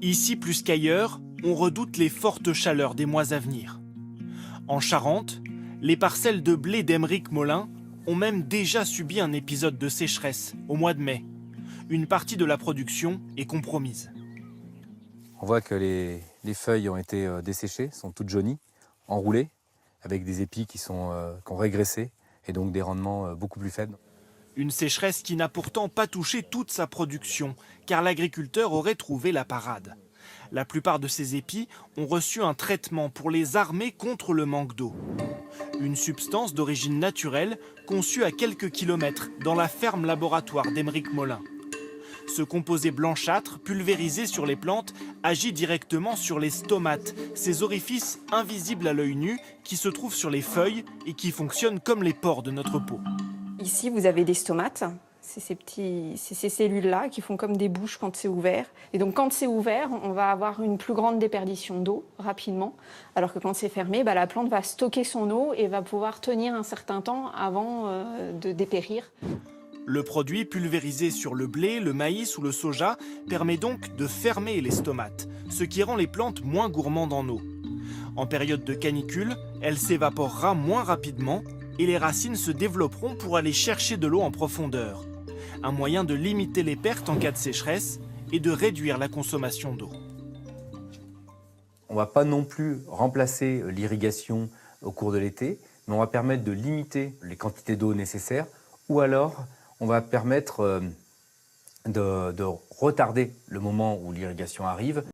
Ici plus qu'ailleurs, on redoute les fortes chaleurs des mois à venir. En Charente, les parcelles de blé d'Aymeric Molin ont même déjà subi un épisode de sécheresse au mois de mai. Une partie de la production est compromise. On voit que les feuilles ont été desséchées, sont toutes jaunies, enroulées, avec des épis qui ont régressé et donc des rendements beaucoup plus faibles. Une sécheresse qui n'a pourtant pas touché toute sa production, car l'agriculteur aurait trouvé la parade. La plupart de ces épis ont reçu un traitement pour les armer contre le manque d'eau. Une substance d'origine naturelle conçue à quelques kilomètres dans la ferme laboratoire d'Aymeric Molin. Ce composé blanchâtre, pulvérisé sur les plantes, agit directement sur les stomates, ces orifices invisibles à l'œil nu qui se trouvent sur les feuilles et qui fonctionnent comme les pores de notre peau. Ici, vous avez des stomates. C'est ces cellules-là qui font comme des bouches quand c'est ouvert. Et donc, quand c'est ouvert, on va avoir une plus grande déperdition d'eau rapidement. Alors que quand c'est fermé, la plante va stocker son eau et va pouvoir tenir un certain temps avant de dépérir. Le produit pulvérisé sur le blé, le maïs ou le soja permet donc de fermer les stomates, ce qui rend les plantes moins gourmandes en eau. En période de canicule, elle s'évaporera moins rapidement et les racines se développeront pour aller chercher de l'eau en profondeur. Un moyen de limiter les pertes en cas de sécheresse et de réduire la consommation d'eau. On ne va pas non plus remplacer l'irrigation au cours de l'été, mais on va permettre de limiter les quantités d'eau nécessaires ou alors on va permettre de retarder le moment où l'irrigation arrive.